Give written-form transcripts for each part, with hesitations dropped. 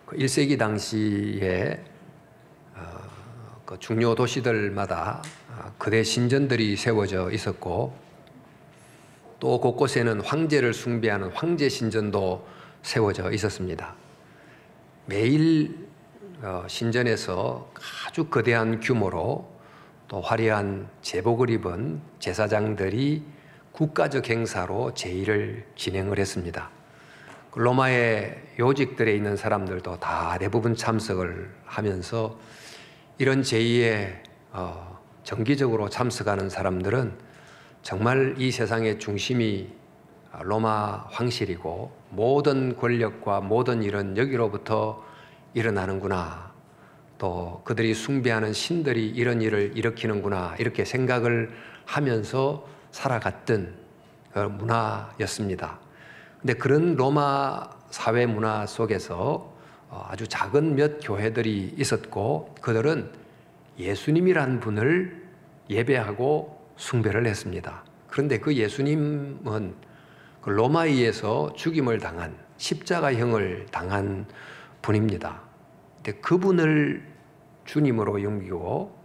그 1세기 당시에 그 중요 도시들마다 거대 신전들이 세워져 있었고, 또 곳곳에는 황제를 숭배하는 황제 신전도 세워져 있었습니다. 매일 신전에서 아주 거대한 규모로 또 화려한 제복을 입은 제사장들이 국가적 행사로 제의를 진행을 했습니다. 로마의 요직들에 있는 사람들도 다 대부분 참석을 하면서 이런 제의에 정기적으로 참석하는 사람들은 정말 이 세상의 중심이 로마 황실이고 모든 권력과 모든 일은 여기로부터 일어나는구나, 또 그들이 숭배하는 신들이 이런 일을 일으키는구나, 이렇게 생각을 하면서 살아갔던 문화였습니다. 근데 그런 로마 사회 문화 속에서 아주 작은 몇 교회들이 있었고, 그들은 예수님이란 분을 예배하고 숭배를 했습니다. 그런데 그 예수님은 그 로마에 의해서 죽임을 당한, 십자가형을 당한 분입니다. 근데 그분을 주님으로 여기고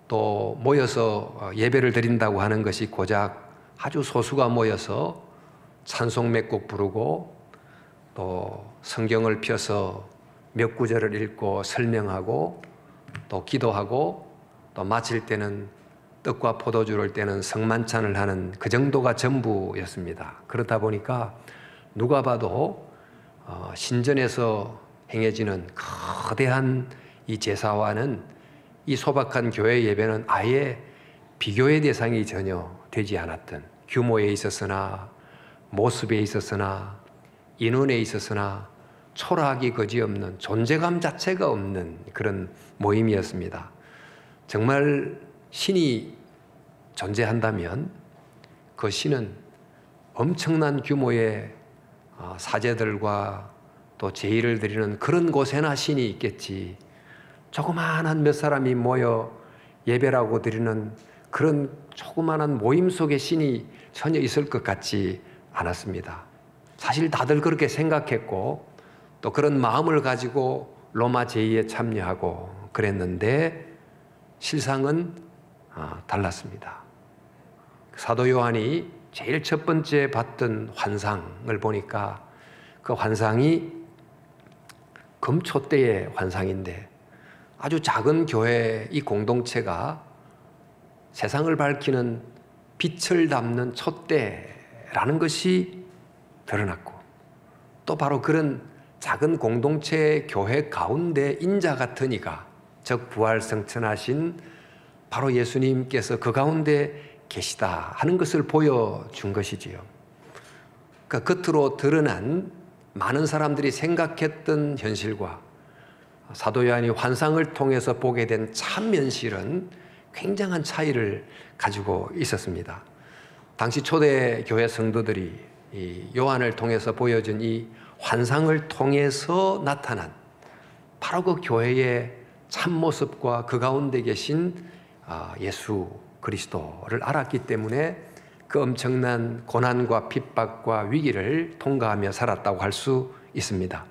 또 모여서 예배를 드린다고 하는 것이 고작 아주 소수가 모여서 찬송 몇 곡 부르고 또 성경을 펴서 몇 구절을 읽고 설명하고 또 기도하고 또 마칠 때는 떡과 포도주를 떼는 성만찬을 하는 그 정도가 전부였습니다. 그렇다 보니까 누가 봐도 신전에서 행해지는 거대한 이 제사와는 이 소박한 교회 예배는 아예 비교의 대상이 전혀 되지 않았던, 규모에 있었으나 모습에 있었으나 인원에 있었으나 초라하기 거지없는, 존재감 자체가 없는 그런 모임이었습니다. 정말 신이 존재한다면 그 신은 엄청난 규모의 사제들과 또 제의를 드리는 그런 곳에나 신이 있겠지, 조그마한 몇 사람이 모여 예배라고 드리는 그런 조그마한 모임 속에 신이 전혀 있을 것 같지 않았습니다. 사실 다들 그렇게 생각했고 또 그런 마음을 가지고 로마 제의에 참여하고 그랬는데 실상은 달랐습니다. 사도 요한이 제일 첫 번째 봤던 환상을 보니까 그 환상이 금촛대의 환상인데, 아주 작은 교회 이 공동체가 세상을 밝히는 빛을 담는 촛대라는 것이 드러났고, 또 바로 그런 작은 공동체 교회 가운데 인자 같은 이가, 즉 부활승천하신 바로 예수님께서 그 가운데 계시다 하는 것을 보여준 것이지요. 그러니까 겉으로 드러난 많은 사람들이 생각했던 현실과 사도 요한이 환상을 통해서 보게 된 참 현실은 굉장한 차이를 가지고 있었습니다. 당시 초대 교회 성도들이 이 요한을 통해서 보여준 이 환상을 통해서 나타난 바로 그 교회의 참모습과 그 가운데 계신 예수 그리스도를 알았기 때문에 그 엄청난 고난과 핍박과 위기를 통과하며 살았다고 할 수 있습니다.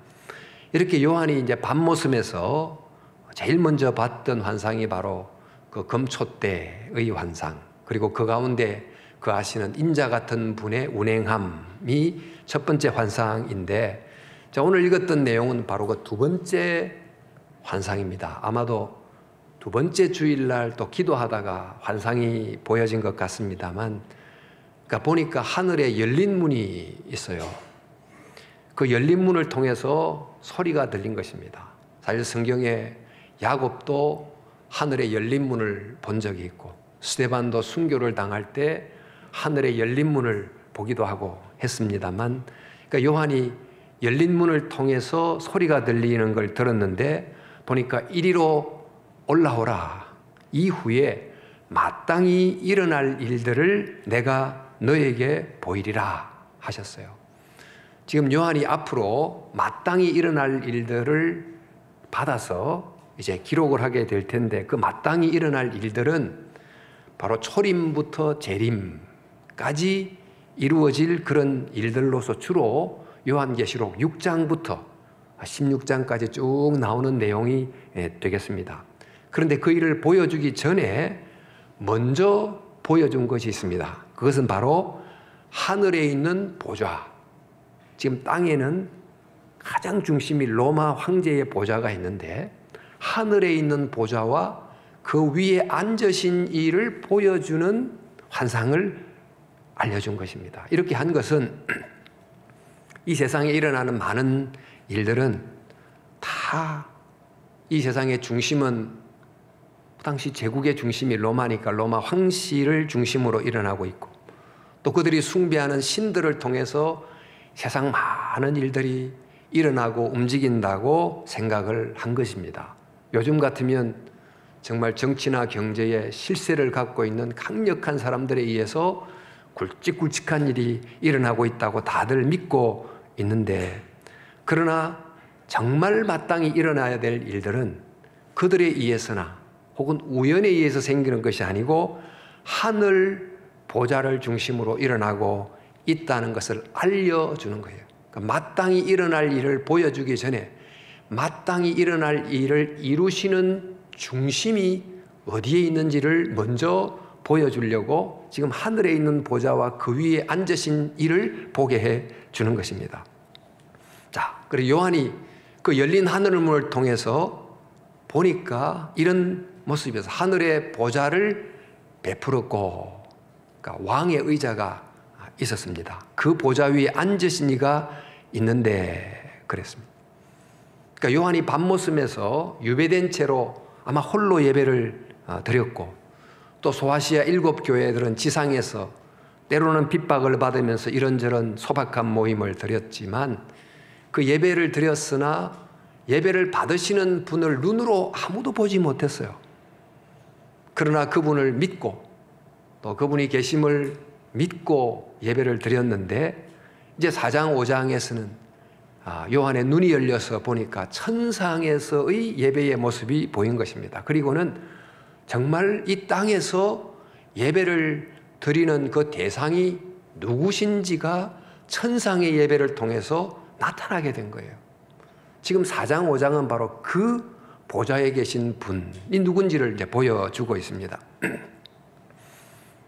이렇게 요한이 이제 밤모섬에서 제일 먼저 봤던 환상이 바로 그 금촛대의 환상, 그리고 그 가운데 그 아시는 인자 같은 분의 운행함이 첫 번째 환상인데, 오늘 읽었던 내용은 바로 그 두 번째 환상입니다. 아마도 두 번째 주일날 또 기도하다가 환상이 보여진 것 같습니다만, 그러니까 보니까 하늘에 열린 문이 있어요. 그 열린 문을 통해서 소리가 들린 것입니다. 사실 성경에 야곱도 하늘에 열린 문을 본 적이 있고, 스데반도 순교를 당할 때 하늘에 열린 문을 보기도 하고 했습니다만, 그러니까 요한이 열린 문을 통해서 소리가 들리는 걸 들었는데, 보니까 이리로 올라오라. 이후에 마땅히 일어날 일들을 내가 너에게 보이리라 하셨어요. 지금 요한이 앞으로 마땅히 일어날 일들을 받아서 이제 기록을 하게 될 텐데, 그 마땅히 일어날 일들은 바로 초림부터 재림까지 이루어질 그런 일들로서 주로 요한계시록 6장부터 16장까지 쭉 나오는 내용이 되겠습니다. 그런데 그 일을 보여주기 전에 먼저 보여준 것이 있습니다. 그것은 바로 하늘에 있는 보좌. 지금 땅에는 가장 중심이 로마 황제의 보좌가 있는데 하늘에 있는 보좌와 그 위에 앉으신 이를 보여주는 환상을 알려준 것입니다. 이렇게 한 것은 이 세상에 일어나는 많은 일들은 다 이 세상의 중심은 당시 제국의 중심이 로마니까 로마 황실을 중심으로 일어나고 있고 또 그들이 숭배하는 신들을 통해서 세상 많은 일들이 일어나고 움직인다고 생각을 한 것입니다. 요즘 같으면 정말 정치나 경제에 실세를 갖고 있는 강력한 사람들에 의해서 굵직굵직한 일이 일어나고 있다고 다들 믿고 있는데 그러나 정말 마땅히 일어나야 될 일들은 그들에 의해서나 혹은 우연에 의해서 생기는 것이 아니고 하늘 보좌를 중심으로 일어나고 있다는 것을 알려주는 거예요. 그러니까 마땅히 일어날 일을 보여주기 전에 마땅히 일어날 일을 이루시는 중심이 어디에 있는지를 먼저 보여주려고 지금 하늘에 있는 보좌와 그 위에 앉으신 이를 보게 해 주는 것입니다. 자, 그리고 요한이 그 열린 하늘문을 통해서 보니까 이런 모습에서 하늘의 보좌를 베풀었고 그러니까 왕의 의자가 있었습니다. 그 보좌 위에 앉으신 이가 있는데 그랬습니다. 그러니까 요한이 밤모습에서 유배된 채로 아마 홀로 예배를 드렸고 또 소아시아 7교회들은 지상에서 때로는 핍박을 받으면서 이런저런 소박한 모임을 드렸지만 그 예배를 드렸으나 예배를 받으시는 분을 눈으로 아무도 보지 못했어요. 그러나 그분을 믿고 또 그분이 계심을 믿고 예배를 드렸는데 이제 4장 5장에서는 요한의 눈이 열려서 보니까 천상에서의 예배의 모습이 보인 것입니다. 그리고는 정말 이 땅에서 예배를 드리는 그 대상이 누구신지가 천상의 예배를 통해서 나타나게 된 거예요. 지금 4장 5장은 바로 그 보좌에 계신 분이 누군지를 이제 보여주고 있습니다.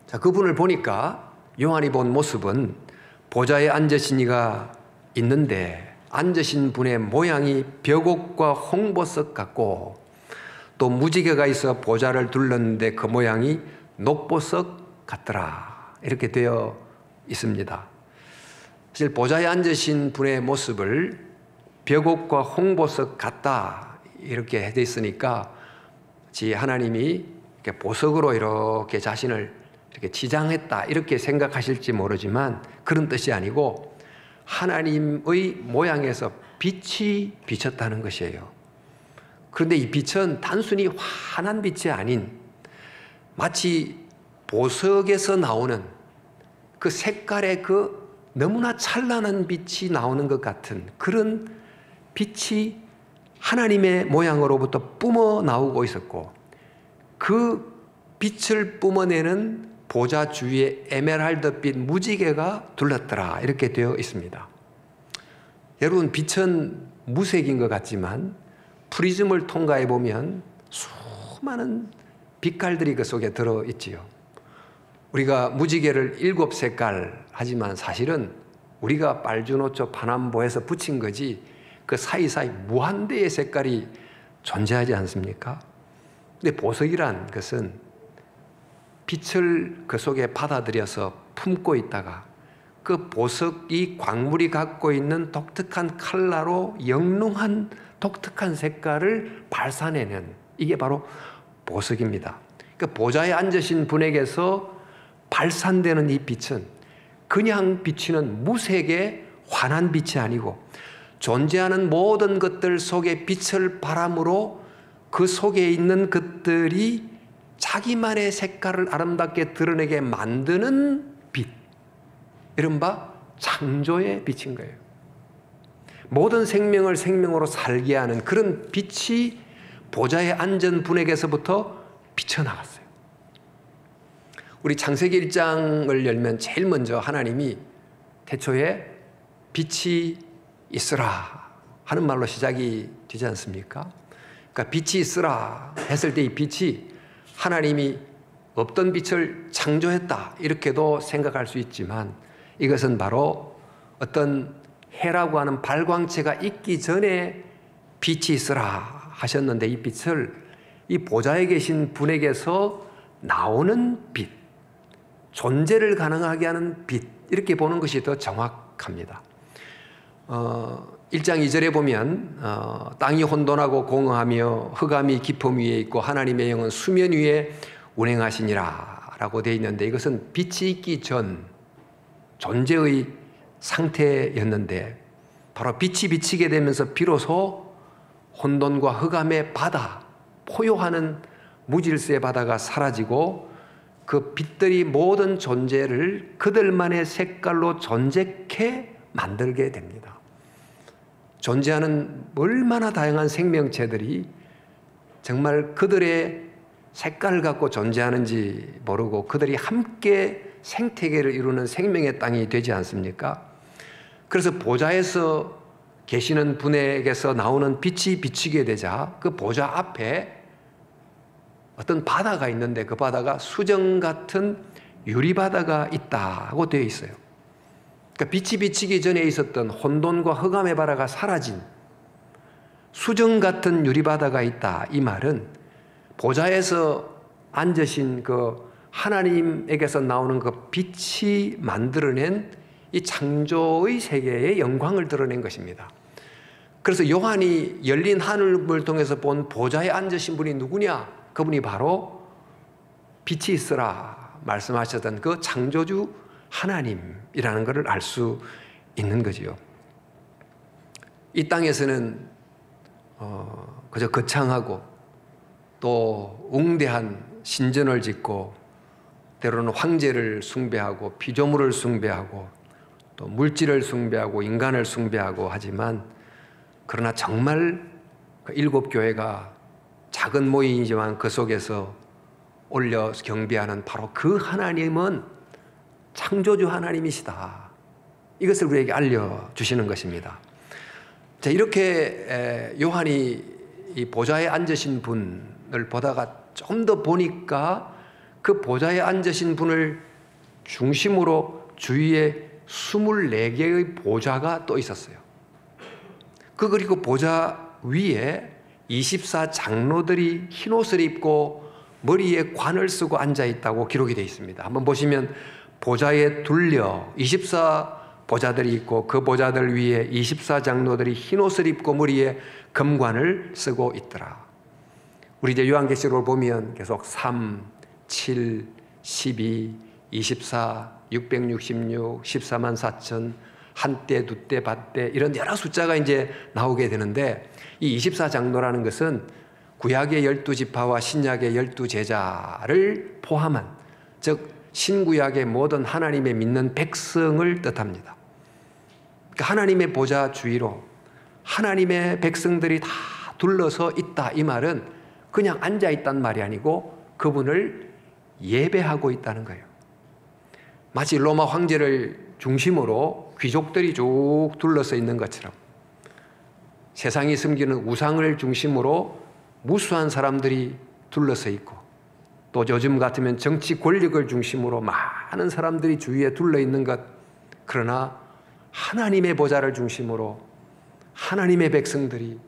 자, 그분을 보니까 요한이 본 모습은 보좌에 앉으신 이가 있는데 앉으신 분의 모양이 벽옥과 홍보석 같고 또 무지개가 있어 보좌를 둘렀는데 그 모양이 녹보석 같더라. 이렇게 되어 있습니다. 사실 보좌에 앉으신 분의 모습을 벽옥과 홍보석 같다 이렇게 되어 있으니까 하나님이 이렇게 보석으로 이렇게 자신을 이렇게 치장했다 이렇게 생각하실지 모르지만 그런 뜻이 아니고 하나님의 모양에서 빛이 비쳤다는 것이에요. 그런데 이 빛은 단순히 환한 빛이 아닌 마치 보석에서 나오는 그 색깔의 그 너무나 찬란한 빛이 나오는 것 같은 그런 빛이 하나님의 모양으로부터 뿜어 나오고 있었고 그 빛을 뿜어내는 보좌 주위에 에메랄드빛 무지개가 둘렀더라 이렇게 되어 있습니다. 여러분 빛은 무색인 것 같지만 프리즘을 통과해 보면 수많은 빛깔들이 그 속에 들어있지요. 우리가 무지개를 7색깔 하지만 사실은 우리가 빨주노초 파남보에서 붙인 거지 그 사이사이 무한대의 색깔이 존재하지 않습니까? 근데 보석이란 것은 빛을 그 속에 받아들여서 품고 있다가 그 보석이 광물이 갖고 있는 독특한 컬러로 영롱한 독특한 색깔을 발산해낸 이게 바로 보석입니다. 그 보좌에 앉으신 분에게서 발산되는 이 빛은 그냥 비치는 무색의 환한 빛이 아니고 존재하는 모든 것들 속에 빛을 바람으로 그 속에 있는 것들이 자기만의 색깔을 아름답게 드러내게 만드는 빛, 이른바 창조의 빛인 거예요. 모든 생명을 생명으로 살게 하는 그런 빛이 보좌에 앉은 분에게서부터 비쳐나갔어요. 우리 창세기 1장을 열면 제일 먼저 하나님이 태초에 빛이 있으라 하는 말로 시작이 되지 않습니까? 그러니까 빛이 있으라 했을 때 이 빛이 하나님이 없던 빛을 창조했다 이렇게도 생각할 수 있지만 이것은 바로 어떤 해라고 하는 발광체가 있기 전에 빛이 있으라 하셨는데 이 빛을 이 보좌에 계신 분에게서 나오는 빛, 존재를 가능하게 하는 빛 이렇게 보는 것이 더 정확합니다. 1장 2절에 보면 땅이 혼돈하고 공허하며 흑암이 깊음 위에 있고 하나님의 영은 수면 위에 운행하시니라 라고 되어 있는데 이것은 빛이 있기 전 존재의 상태였는데 바로 빛이 비치게 되면서 비로소 혼돈과 흑암의 바다, 포효하는 무질서의 바다가 사라지고 그 빛들이 모든 존재를 그들만의 색깔로 존재케 만들게 됩니다. 존재하는 얼마나 다양한 생명체들이 정말 그들의 색깔을 갖고 존재하는지 모르고 그들이 함께 생태계를 이루는 생명의 땅이 되지 않습니까? 그래서 보좌에서 계시는 분에게서 나오는 빛이 비치게 되자 그 보좌 앞에 어떤 바다가 있는데 그 바다가 수정 같은 유리바다가 있다고 되어 있어요. 그러니까 빛이 비치기 전에 있었던 혼돈과 흑암의 바다가 사라진 수정 같은 유리바다가 있다. 이 말은 보좌에서 앉으신 그 하나님에게서 나오는 그 빛이 만들어낸 이 창조의 세계의 영광을 드러낸 것입니다. 그래서 요한이 열린 하늘을 통해서 본 보좌에 앉으신 분이 누구냐? 그분이 바로 빛이 있으라 말씀하셨던 그 창조주 하나님이라는 것을 알 수 있는 거지요. 이 땅에서는 그저 거창하고 또 웅대한 신전을 짓고 때로는 황제를 숭배하고 피조물을 숭배하고 또 물질을 숭배하고 인간을 숭배하고 하지만 그러나 정말 그 일곱 교회가 작은 모임이지만 그 속에서 올려 경배하는 바로 그 하나님은 창조주 하나님이시다. 이것을 우리에게 알려주시는 것입니다. 자, 이렇게 요한이 이 보좌에 앉으신 분을 보다가 좀 더 보니까 그 보좌에 앉으신 분을 중심으로 주위에 24개의 보좌가 또 있었어요. 그리고 보좌 위에 24장로들이 흰옷을 입고 머리에 관을 쓰고 앉아 있다고 기록이 되어 있습니다. 한번 보시면 보좌에 둘려 24보좌들이 있고 그 보좌들 위에 24장로들이 흰옷을 입고 머리에 금관을 쓰고 있더라. 우리 이제 요한계시록을 보면 계속 3, 7, 12, 24, 666, 14만 4천, 한때, 두때, 밭때 이런 여러 숫자가 이제 나오게 되는데 이 24장로라는 것은 구약의 12지파와 신약의 12제자를 포함한 즉 신구약의 모든 하나님의 믿는 백성을 뜻합니다. 그러니까 하나님의 보좌 주위로 하나님의 백성들이 다 둘러서 있다. 이 말은 그냥 앉아 있단 말이 아니고 그분을 예배하고 있다는 거예요. 마치 로마 황제를 중심으로 귀족들이 쭉 둘러서 있는 것처럼 세상이 숨기는 우상을 중심으로 무수한 사람들이 둘러서 있고 또 요즘 같으면 정치 권력을 중심으로 많은 사람들이 주위에 둘러 있는 것, 그러나 하나님의 보좌를 중심으로 하나님의 백성들이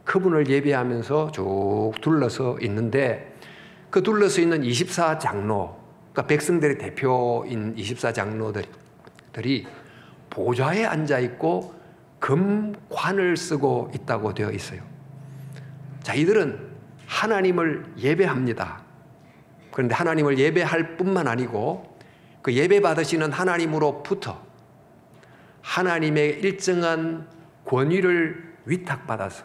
그분을 예배하면서 쭉 둘러서 있는데 그 둘러서 있는 24장로, 그러니까 백성들의 대표인 24장로들이 보좌에 앉아 있고 금관을 쓰고 있다고 되어 있어요. 자, 이들은 하나님을 예배합니다. 그런데 하나님을 예배할 뿐만 아니고 그 예배 받으시는 하나님으로부터 하나님의 일정한 권위를 위탁받아서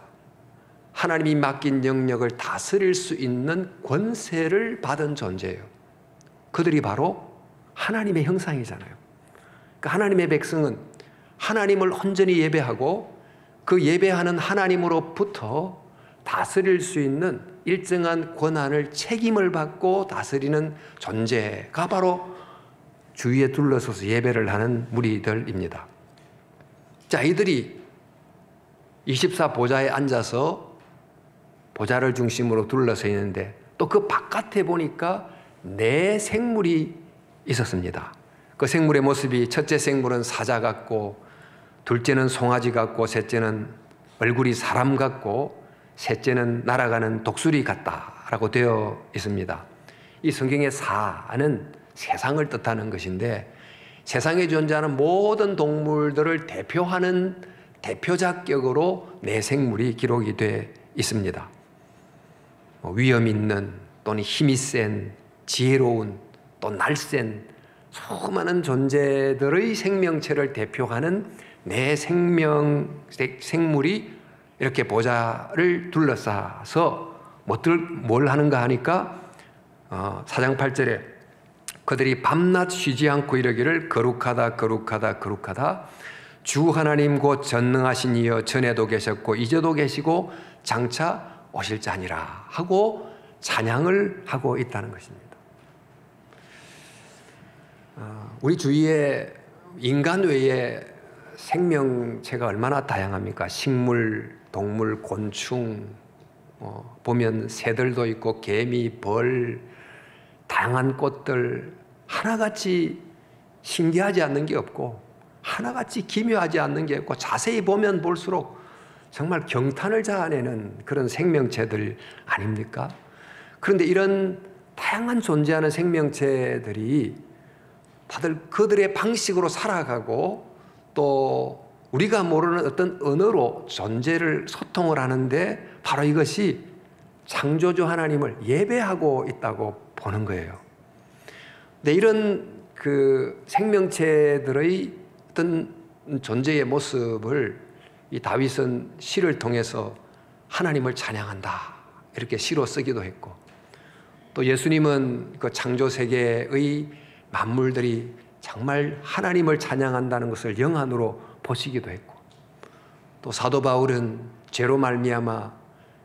하나님이 맡긴 영역을 다스릴 수 있는 권세를 받은 존재예요. 그들이 바로 하나님의 형상이잖아요. 그러니까 하나님의 백성은 하나님을 온전히 예배하고 그 예배하는 하나님으로부터 다스릴 수 있는 일정한 권한을 책임을 받고 다스리는 존재가 바로 주위에 둘러서서 예배를 하는 무리들입니다. 자, 이들이 24 보좌에 앉아서 보좌를 중심으로 둘러서 있는데 또 그 바깥에 보니까 네 생물이 있었습니다. 그 생물의 모습이 첫째 생물은 사자 같고, 둘째는 송아지 같고, 셋째는 얼굴이 사람 같고, 셋째는 날아가는 독수리 같다라고 되어 있습니다. 이 성경의 사는 세상을 뜻하는 것인데, 세상에 존재하는 모든 동물들을 대표하는 대표작격으로 네 생물이 기록이 되어 있습니다. 위험 있는 또는 힘이 센, 지혜로운, 또 날쌘 수많은 존재들의 생명체를 대표하는 네 생물이 이렇게 보좌를 둘러싸서 뭘 하는가 하니까 4장 8절에 그들이 밤낮 쉬지 않고 이르기를 거룩하다 거룩하다 거룩하다 주 하나님 곧 전능하신 이여 전에도 계셨고 이제도 계시고 장차 오실 자니라 하고 찬양을 하고 있다는 것입니다. 우리 주위에 인간 외에 생명체가 얼마나 다양합니까? 식물, 동물, 곤충, 보면 새들도 있고 개미, 벌, 다양한 꽃들, 하나같이 신기하지 않는 게 없고 하나같이 기묘하지 않는 게 없고 자세히 보면 볼수록 정말 경탄을 자아내는 그런 생명체들 아닙니까? 그런데 이런 다양한 존재하는 생명체들이 다들 그들의 방식으로 살아가고 또 우리가 모르는 어떤 언어로 존재를 소통을 하는데 바로 이것이 창조주 하나님을 예배하고 있다고 보는 거예요. 근데 이런 그 생명체들의 어떤 존재의 모습을 이 다윗은 시를 통해서 하나님을 찬양한다 이렇게 시로 쓰기도 했고, 또 예수님은 그 창조 세계의 만물들이 정말 하나님을 찬양한다는 것을 영안으로 보시기도 했고, 또 사도 바울은 죄로 말미암아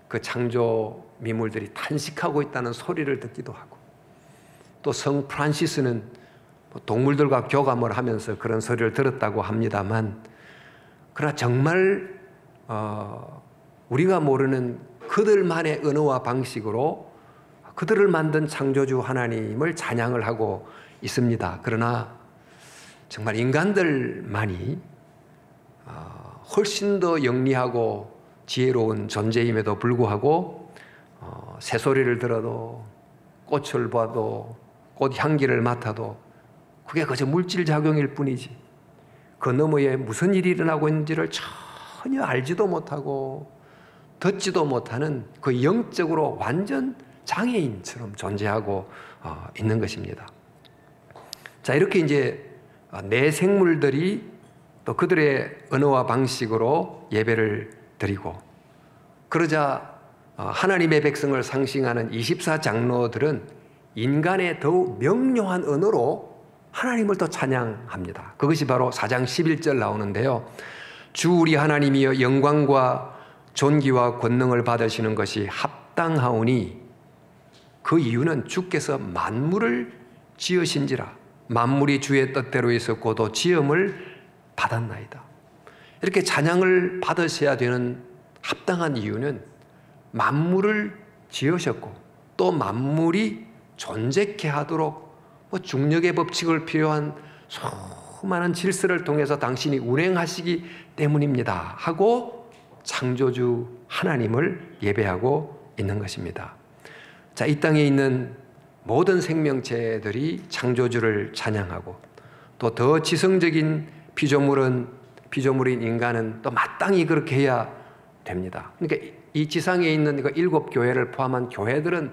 그 창조 미물들이 탄식하고 있다는 소리를 듣기도 하고, 또 성 프란시스는 동물들과 교감을 하면서 그런 소리를 들었다고 합니다만, 그러나 정말 우리가 모르는 그들만의 언어와 방식으로 그들을 만든 창조주 하나님을 찬양을 하고 있습니다. 그러나 정말 인간들만이 훨씬 더 영리하고 지혜로운 존재임에도 불구하고 새소리를 들어도 꽃을 봐도 꽃 향기를 맡아도 그게 그저 물질작용일 뿐이지 그 너머에 무슨 일이 일어나고 있는지를 전혀 알지도 못하고 듣지도 못하는 그 영적으로 완전 장애인처럼 존재하고 있는 것입니다. 자, 이렇게 이제 내 생물들이 또 그들의 언어와 방식으로 예배를 드리고, 그러자 하나님의 백성을 상징하는 24장로들은 인간의 더욱 명료한 언어로 하나님을 또 찬양합니다. 그것이 바로 4장 11절 나오는데요. 주 우리 하나님이여 영광과 존귀와 권능을 받으시는 것이 합당하오니 그 이유는 주께서 만물을 지으신지라 만물이 주의 뜻대로 있었고 또 지음을 받았나이다. 이렇게 찬양을 받으셔야 되는 합당한 이유는 만물을 지으셨고 또 만물이 존재케 하도록 중력의 법칙을 필요한 수많은 질서를 통해서 당신이 운행하시기 때문입니다 하고 창조주 하나님을 예배하고 있는 것입니다. 자, 이 땅에 있는 모든 생명체들이 창조주를 찬양하고 또 더 지성적인 피조물인 인간은 또 마땅히 그렇게 해야 됩니다. 그러니까 이 지상에 있는 그 7교회를 포함한 교회들은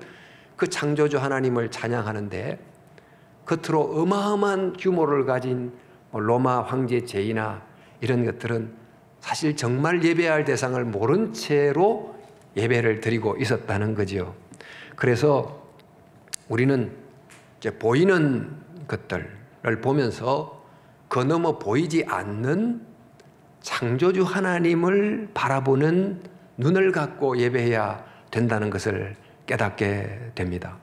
그 창조주 하나님을 찬양하는데 겉으로 어마어마한 규모를 가진 로마 황제 제의나 이런 것들은 사실 정말 예배할 대상을 모른 채로 예배를 드리고 있었다는 거지요. 그래서 우리는 이제 보이는 것들을 보면서 그 너머 보이지 않는 창조주 하나님을 바라보는 눈을 갖고 예배해야 된다는 것을 깨닫게 됩니다.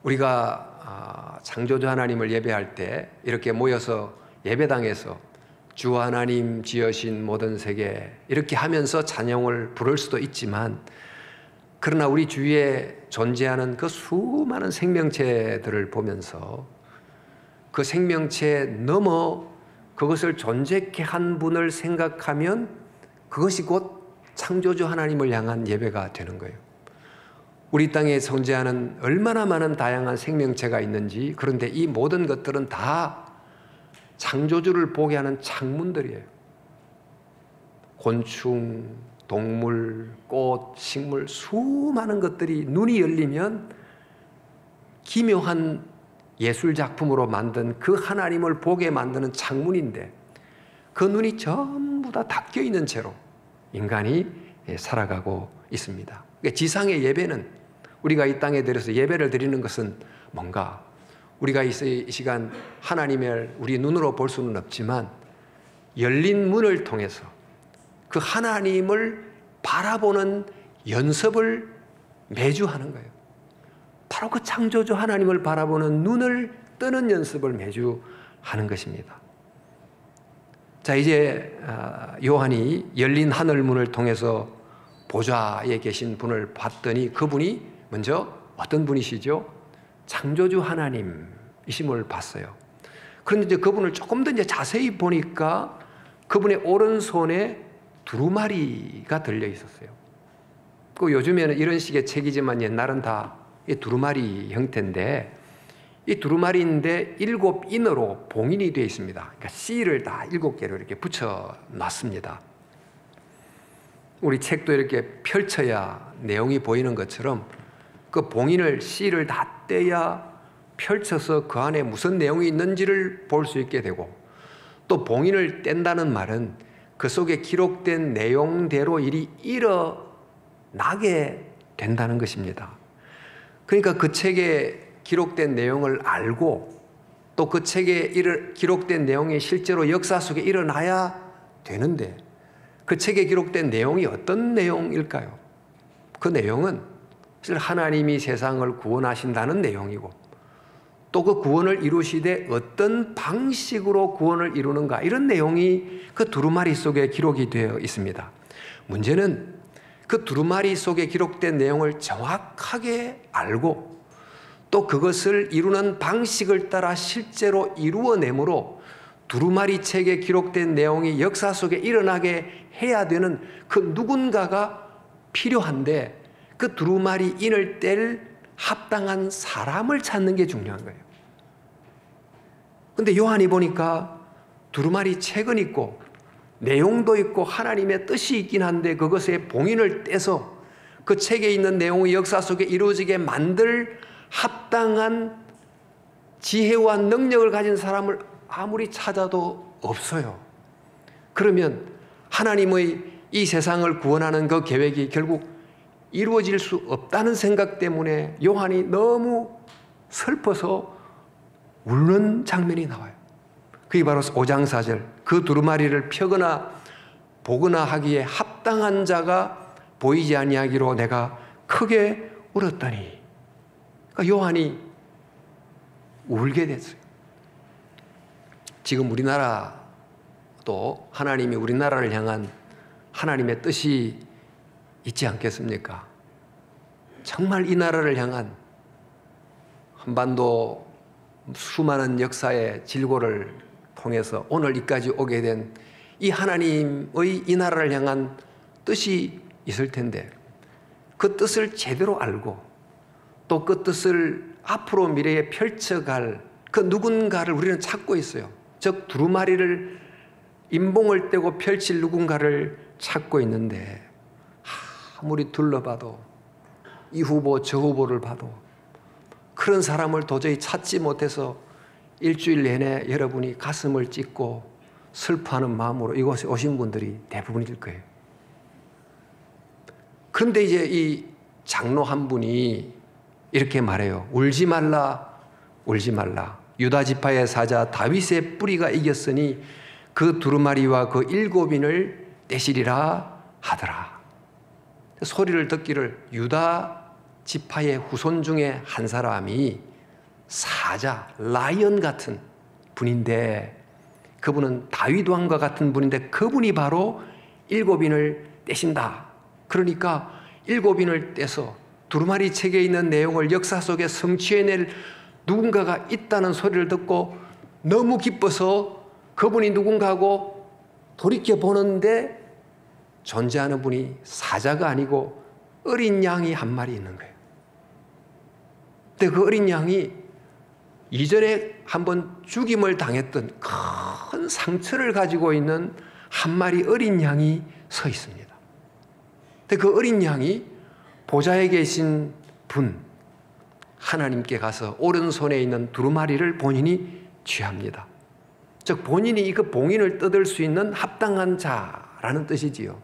우리가 창조주 하나님을 예배할 때 이렇게 모여서 예배당에서 주 하나님 지으신 모든 세계 이렇게 하면서 찬양을 부를 수도 있지만, 그러나 우리 주위에 존재하는 그 수많은 생명체들을 보면서 그 생명체 넘어 그것을 존재케 한 분을 생각하면 그것이 곧 창조주 하나님을 향한 예배가 되는 거예요. 우리 땅에 존재하는 얼마나 많은 다양한 생명체가 있는지, 그런데 이 모든 것들은 다 창조주를 보게 하는 창문들이에요. 곤충, 동물, 꽃, 식물, 수많은 것들이 눈이 열리면 기묘한 예술작품으로 만든 그 하나님을 보게 만드는 창문인데, 그 눈이 전부 다 닫혀 있는 채로 인간이 살아가고 있습니다. 지상의 예배는, 우리가 이 땅에 들여서 예배를 드리는 것은 뭔가, 우리가 이 시간 하나님을 우리 눈으로 볼 수는 없지만 열린 문을 통해서 그 하나님을 바라보는 연습을 매주 하는 거예요. 바로 그 창조주 하나님을 바라보는 눈을 뜨는 연습을 매주 하는 것입니다. 자, 이제 요한이 열린 하늘문을 통해서 보좌에 계신 분을 봤더니 그분이 먼저 어떤 분이시죠? 창조주 하나님이심을 봤어요. 그런데 이제 그분을 조금 더 이제 자세히 보니까 그분의 오른손에 두루마리가 들려 있었어요. 그 요즘에는 이런 식의 책이지만 옛날은 다 이 두루마리 형태인데, 이 두루마리인데 7인으로 봉인이 되어 있습니다. 그러니까 씨를 다 7개로 이렇게 붙여 놨습니다. 우리 책도 이렇게 펼쳐야 내용이 보이는 것처럼 그 봉인을, 씨를 다 떼야 펼쳐서 그 안에 무슨 내용이 있는지를 볼 수 있게 되고, 또 봉인을 뗀다는 말은 그 속에 기록된 내용대로 일이 일어나게 된다는 것입니다. 그러니까 그 책에 기록된 내용을 알고, 또 그 책에 기록된 내용이 실제로 역사 속에 일어나야 되는데, 그 책에 기록된 내용이 어떤 내용일까요? 그 내용은 사실 하나님이 세상을 구원하신다는 내용이고, 또 그 구원을 이루시되 어떤 방식으로 구원을 이루는가, 이런 내용이 그 두루마리 속에 기록이 되어 있습니다. 문제는 그 두루마리 속에 기록된 내용을 정확하게 알고, 또 그것을 이루는 방식을 따라 실제로 이루어내므로 두루마리 책에 기록된 내용이 역사 속에 일어나게 해야 되는 그 누군가가 필요한데, 그 두루마리 인을 뗄 합당한 사람을 찾는 게 중요한 거예요. 근데 요한이 보니까 두루마리 책은 있고 내용도 있고 하나님의 뜻이 있긴 한데, 그것의 봉인을 떼서 그 책에 있는 내용이 역사 속에 이루어지게 만들 합당한 지혜와 능력을 가진 사람을 아무리 찾아도 없어요. 그러면 하나님의 이 세상을 구원하는 그 계획이 결국 이루어질 수 없다는 생각 때문에 요한이 너무 슬퍼서 울는 장면이 나와요. 그게 바로 5장 4절, 그 두루마리를 펴거나 보거나 하기에 합당한 자가 보이지 아니하기로 내가 크게 울었더니, 그러니까 요한이 울게 됐어요. 지금 우리나라도 하나님이 우리나라를 향한 하나님의 뜻이 있지 않겠습니까? 정말 이 나라를 향한 한반도 수많은 역사의 질고를 통해서 오늘 이까지 오게 된 이 하나님의 이 나라를 향한 뜻이 있을 텐데, 그 뜻을 제대로 알고 또 그 뜻을 앞으로 미래에 펼쳐갈 그 누군가를 우리는 찾고 있어요. 즉 두루마리를 임봉을 떼고 펼칠 누군가를 찾고 있는데, 아무리 둘러봐도 이 후보 저 후보를 봐도 그런 사람을 도저히 찾지 못해서 일주일 내내 여러분이 가슴을 찢고 슬퍼하는 마음으로 이곳에 오신 분들이 대부분일 거예요. 그런데 이제 이 장로 한 분이 이렇게 말해요. 울지 말라, 울지 말라. 유다 지파의 사자 다윗의 뿌리가 이겼으니 그 두루마리와 그 7인을 떼시리라 하더라. 소리를 듣기를 유다 지파의 후손 중에 한 사람이 사자, 라이언 같은 분인데, 그분은 다윗 왕과 같은 분인데 그분이 바로 7인을 떼신다. 그러니까 7인을 떼서 두루마리 책에 있는 내용을 역사 속에 성취해낼 누군가가 있다는 소리를 듣고 너무 기뻐서 그분이 누군가고 돌이켜 보는데 존재하는 분이 사자가 아니고 어린 양이 한 마리 있는 거예요. 근데 그 어린 양이 이전에 한번 죽임을 당했던 큰 상처를 가지고 있는 한 마리 어린 양이 서 있습니다. 근데 그 어린 양이 보좌에 계신 분, 하나님께 가서 오른손에 있는 두루마리를 본인이 취합니다. 즉 본인이 그 봉인을 뜯을 수 있는 합당한 자라는 뜻이지요.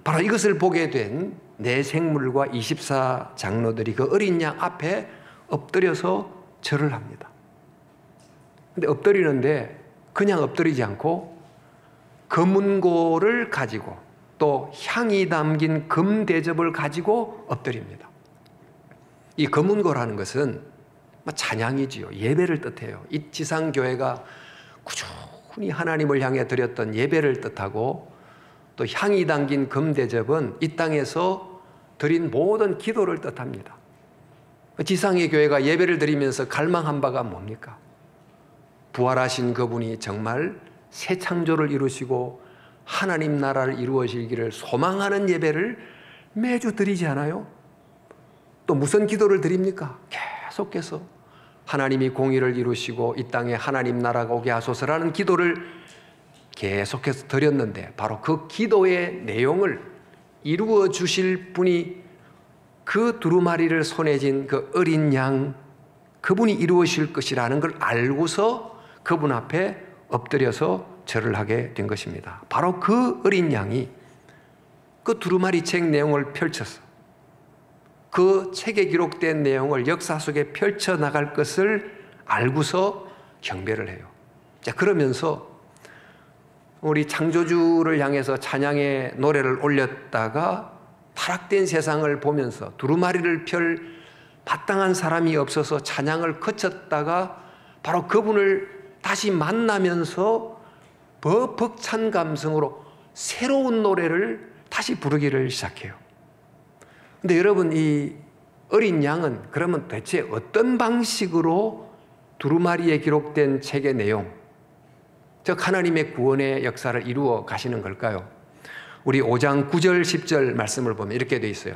바로 이것을 보게 된 네 생물과 24장로들이 그 어린 양 앞에 엎드려서 절을 합니다. 근데 엎드리는데 그냥 엎드리지 않고 검은고를 가지고 또 향이 담긴 금대접을 가지고 엎드립니다. 이 검은고라는 것은 찬양이지요. 예배를 뜻해요. 이 지상교회가 꾸준히 하나님을 향해 드렸던 예배를 뜻하고 또 향이 담긴 금대접은 이 땅에서 드린 모든 기도를 뜻합니다. 지상의 교회가 예배를 드리면서 갈망한 바가 뭡니까? 부활하신 그분이 정말 새 창조를 이루시고 하나님 나라를 이루어지기를 소망하는 예배를 매주 드리지 않아요? 또 무슨 기도를 드립니까? 계속해서 하나님이 공의를 이루시고 이 땅에 하나님 나라가 오게 하소서라는 기도를 계속해서 드렸는데 바로 그 기도의 내용을 이루어 주실 분이 그 두루마리를 손에 쥔 그 어린 양, 그분이 이루어질 것이라는 걸 알고서 그분 앞에 엎드려서 절을 하게 된 것입니다. 바로 그 어린 양이 그 두루마리 책 내용을 펼쳐서 그 책에 기록된 내용을 역사 속에 펼쳐나갈 것을 알고서 경배를 해요. 자, 그러면서 우리 창조주를 향해서 찬양의 노래를 올렸다가 타락된 세상을 보면서 두루마리를 펼 마땅한 사람이 없어서 찬양을 그쳤다가 바로 그분을 다시 만나면서 더 벅찬 감성으로 새로운 노래를 다시 부르기를 시작해요. 근데 여러분, 이 어린 양은 그러면 대체 어떤 방식으로 두루마리에 기록된 책의 내용, 즉 하나님의 구원의 역사를 이루어 가시는 걸까요? 우리 5장 9절 10절 말씀을 보면 이렇게 되어 있어요.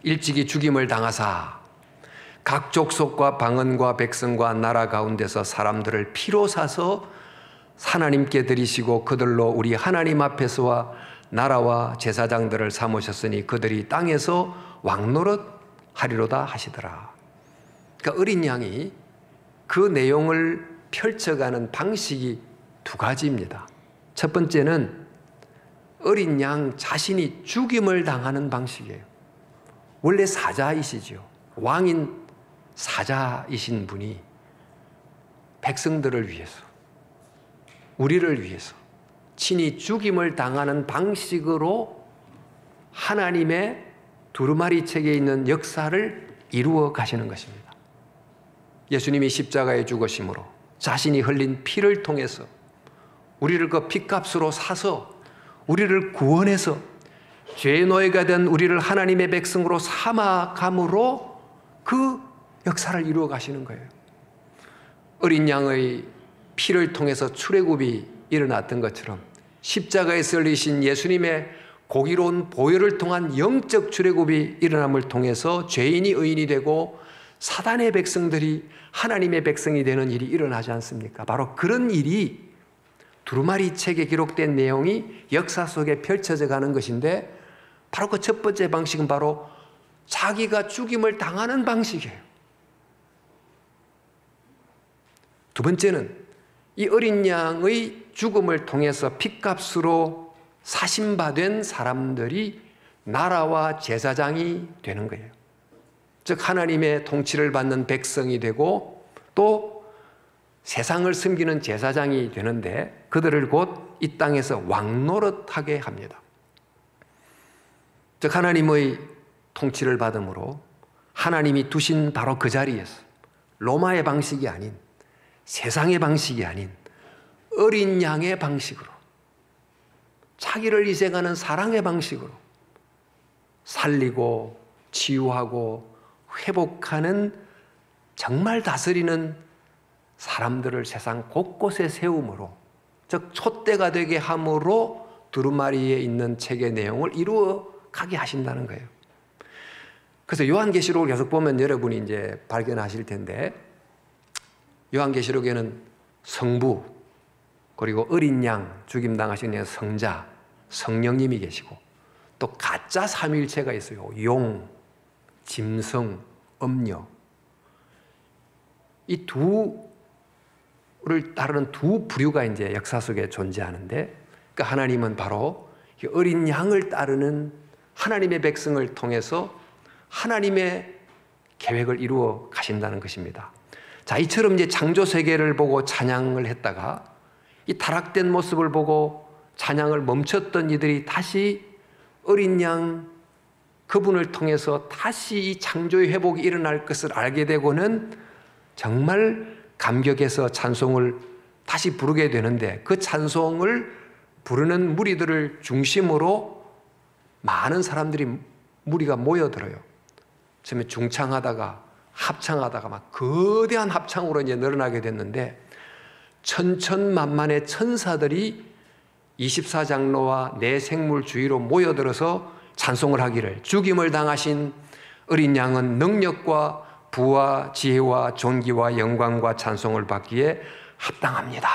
일찍이 죽임을 당하사 각 족속과 방언과 백성과 나라 가운데서 사람들을 피로 사서 하나님께 드리시고 그들로 우리 하나님 앞에서와 나라와 제사장들을 삼으셨으니 그들이 땅에서 왕노릇 하리로다 하시더라. 그러니까 어린 양이 그 내용을 펼쳐가는 방식이 두 가지입니다. 첫 번째는 어린 양 자신이 죽임을 당하는 방식이에요. 원래 사자이시죠. 왕인 사자이신 분이 백성들을 위해서, 우리를 위해서 친히 죽임을 당하는 방식으로 하나님의 두루마리 책에 있는 역사를 이루어 가시는 것입니다. 예수님이 십자가에 죽으심으로 자신이 흘린 피를 통해서 우리를 그 핏값으로 사서 우리를 구원해서 죄의 노예가 된 우리를 하나님의 백성으로 삼아감으로 그 역사를 이루어 가시는 거예요. 어린 양의 피를 통해서 출애굽이 일어났던 것처럼 십자가에 설리신 예수님의 고기로운 보혈을 통한 영적 출애굽이 일어남을 통해서 죄인이 의인이 되고 사단의 백성들이 하나님의 백성이 되는 일이 일어나지 않습니까? 바로 그런 일이 두루마리 책에 기록된 내용이 역사 속에 펼쳐져 가는 것인데 바로 그 첫 번째 방식은 바로 자기가 죽임을 당하는 방식이에요. 두 번째는 이 어린 양의 죽음을 통해서 핏값으로 사신받은 사람들이 나라와 제사장이 되는 거예요. 즉 하나님의 통치를 받는 백성이 되고 또 세상을 섬기는 제사장이 되는데 그들을 곧 이 땅에서 왕노릇하게 합니다. 즉 하나님의 통치를 받음으로 하나님이 두신 바로 그 자리에서 로마의 방식이 아닌, 세상의 방식이 아닌 어린 양의 방식으로, 자기를 희생하는 사랑의 방식으로 살리고 치유하고 회복하는, 정말 다스리는 사람들을 세상 곳곳에 세움으로, 즉 촛대가 되게 함으로 두루마리에 있는 책의 내용을 이루어 가게 하신다는 거예요. 그래서 요한계시록을 계속 보면 여러분이 이제 발견하실 텐데, 요한계시록에는 성부, 그리고 어린 양, 죽임당하신 성자, 성령님이 계시고, 또 가짜 삼위일체가 있어요. 용, 짐승, 음녀. 이 두를 따르는 두 부류가 이제 역사 속에 존재하는데, 그러니까 하나님은 바로 어린 양을 따르는 하나님의 백성을 통해서 하나님의 계획을 이루어 가신다는 것입니다. 자, 이처럼 이제 창조 세계를 보고 찬양을 했다가 이 타락된 모습을 보고 찬양을 멈췄던 이들이 다시 어린 양 그분을 통해서 다시 이 창조의 회복이 일어날 것을 알게 되고는 정말 감격해서 찬송을 다시 부르게 되는데, 그 찬송을 부르는 무리들을 중심으로 많은 사람들이 무리가 모여들어요. 처음에 중창하다가 합창하다가 막 거대한 합창으로 이제 늘어나게 됐는데, 천천만만의 천사들이 24장로와 네 생물 주위로 모여들어서 찬송을 하기를, 죽임을 당하신 어린 양은 능력과 부와 지혜와 존귀와 영광과 찬송을 받기에 합당합니다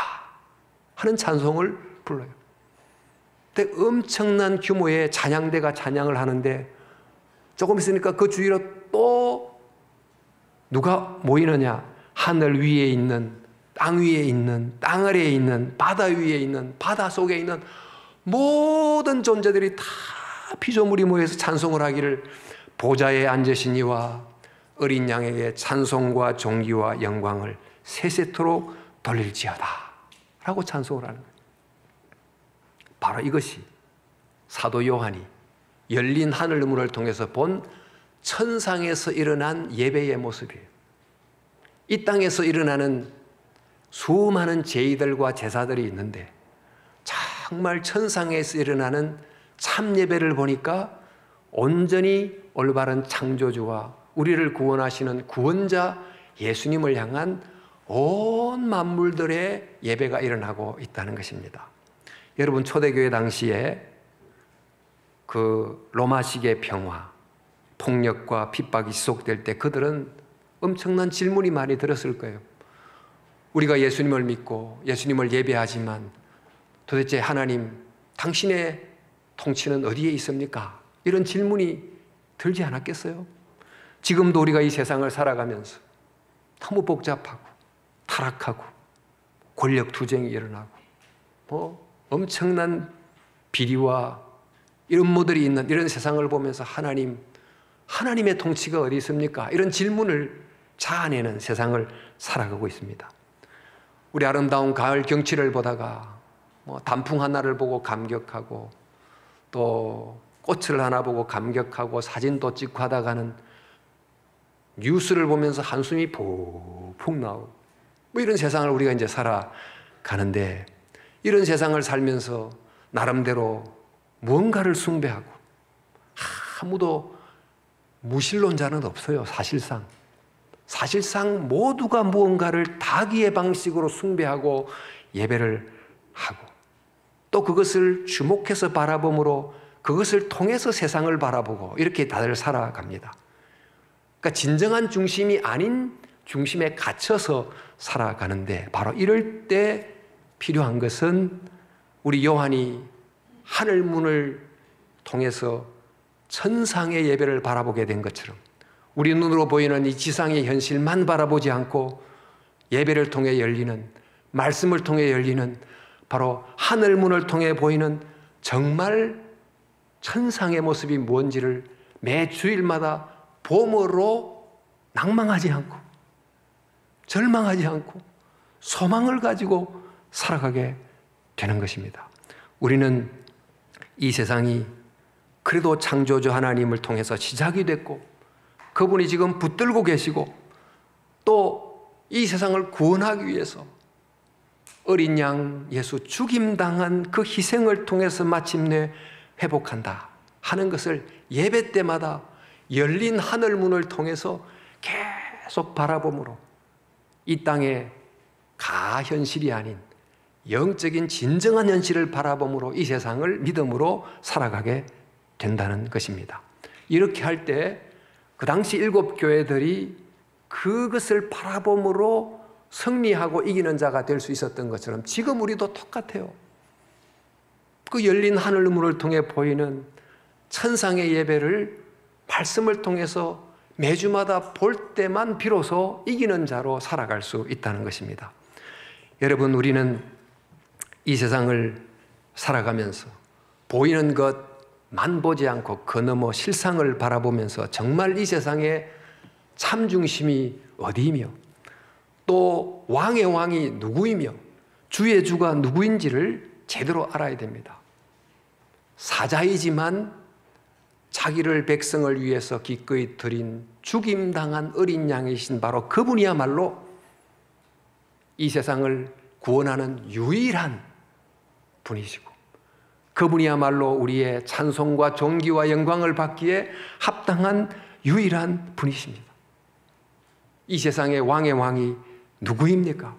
하는 찬송을 불러요. 근데 엄청난 규모의 찬양대가 찬양을 하는데, 조금 있으니까 그 주위로 또 누가 모이느냐? 하늘 위에 있는, 땅 위에 있는, 땅 아래에 있는, 바다 위에 있는, 바다 속에 있는 모든 존재들이 다 피조물이 모여서 찬송을 하기를, 보좌에 앉으신 이와 어린 양에게 찬송과 존귀와 영광을 세세토록 돌릴지어다 라고 찬송을 하는 거예요. 바로 이것이 사도 요한이 열린 하늘문을 통해서 본 천상에서 일어난 예배의 모습이에요. 이 땅에서 일어나는 수많은 제의들과 제사들이 있는데, 정말 천상에서 일어나는 참 예배를 보니까 온전히 올바른 창조주와 우리를 구원하시는 구원자 예수님을 향한 온 만물들의 예배가 일어나고 있다는 것입니다. 여러분, 초대교회 당시에 그 로마식의 평화, 폭력과 핍박이 지속될 때 그들은 엄청난 질문이 많이 들었을 거예요. 우리가 예수님을 믿고 예수님을 예배하지만 도대체 하나님, 당신의 통치는 어디에 있습니까? 이런 질문이 들지 않았겠어요? 지금도 우리가 이 세상을 살아가면서 너무 복잡하고 타락하고 권력 투쟁이 일어나고 엄청난 비리와 이런 모들이 있는 이런 세상을 보면서 하나님의 통치가 어디 있습니까? 이런 질문을 자아내는 세상을 살아가고 있습니다. 우리 아름다운 가을 경치를 보다가 단풍 하나를 보고 감격하고, 또 꽃을 하나 보고 감격하고 사진도 찍고 하다가는 뉴스를 보면서 한숨이 푹푹 나오고, 이런 세상을 우리가 이제 살아가는데, 이런 세상을 살면서 나름대로 무언가를 숭배하고, 아무도 무신론자는 없어요. 사실상 모두가 무언가를 자기의 방식으로 숭배하고 예배를 하고, 또 그것을 주목해서 바라봄으로 그것을 통해서 세상을 바라보고, 이렇게 다들 살아갑니다. 그러니까 진정한 중심이 아닌 중심에 갇혀서 살아가는데, 바로 이럴 때 필요한 것은 우리 요한이 하늘문을 통해서 천상의 예배를 바라보게 된 것처럼, 우리 눈으로 보이는 이 지상의 현실만 바라보지 않고 예배를 통해 열리는, 말씀을 통해 열리는 바로 하늘문을 통해 보이는 정말 천상의 모습이 뭔지를 매 주일마다 봄으로 낭망하지 않고 절망하지 않고 소망을 가지고 살아가게 되는 것입니다. 우리는 이 세상이 그래도 창조주 하나님을 통해서 시작이 됐고, 그분이 지금 붙들고 계시고, 또 이 세상을 구원하기 위해서 어린 양 예수 죽임당한 그 희생을 통해서 마침내 회복한다 하는 것을 예배 때마다 열린 하늘문을 통해서 계속 바라봄으로 이 땅의 가현실이 아닌 영적인 진정한 현실을 바라봄으로 이 세상을 믿음으로 살아가게 된다는 것입니다. 이렇게 할 때 그 당시 7교회들이 그것을 바라봄으로 승리하고 이기는 자가 될 수 있었던 것처럼 지금 우리도 똑같아요. 그 열린 하늘문을 통해 보이는 천상의 예배를 말씀을 통해서 매주마다 볼 때만 비로소 이기는 자로 살아갈 수 있다는 것입니다. 여러분, 우리는 이 세상을 살아가면서 보이는 것만 보지 않고 그 너머 실상을 바라보면서 정말 이 세상의 참중심이 어디이며 또 왕의 왕이 누구이며 주의 주가 누구인지를 제대로 알아야 됩니다. 사자이지만 자기를 백성을 위해서 기꺼이 드린 죽임당한 어린 양이신 바로 그분이야말로 이 세상을 구원하는 유일한 분이시고 그분이야말로 우리의 찬송과 존귀와 영광을 받기에 합당한 유일한 분이십니다. 이 세상의 왕의 왕이 누구입니까?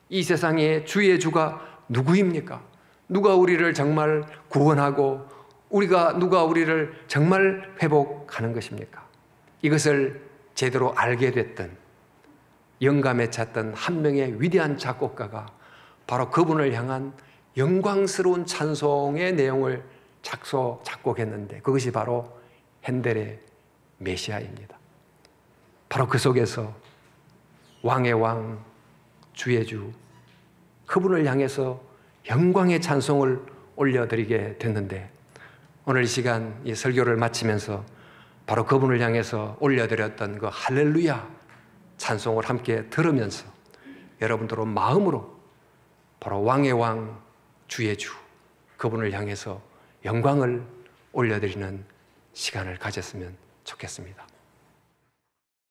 이 세상의 주의 주가 누구입니까? 누가 우리를 정말 구원하고 누가 우리를 정말 회복하는 것입니까? 이것을 제대로 알게 됐던 영감에 찼던 한 명의 위대한 작곡가가 바로 그분을 향한 영광스러운 찬송의 내용을 작곡했는데 그것이 바로 핸델의 메시아입니다. 바로 그 속에서 왕의 왕, 주의 주, 그분을 향해서 영광의 찬송을 올려드리게 됐는데 오늘 이 시간 이 설교를 마치면서 바로 그분을 향해서 올려드렸던 그 할렐루야 찬송을 함께 들으면서 여러분들은 마음으로 바로 왕의 왕, 주의 주, 그분을 향해서 영광을 올려드리는 시간을 가졌으면 좋겠습니다.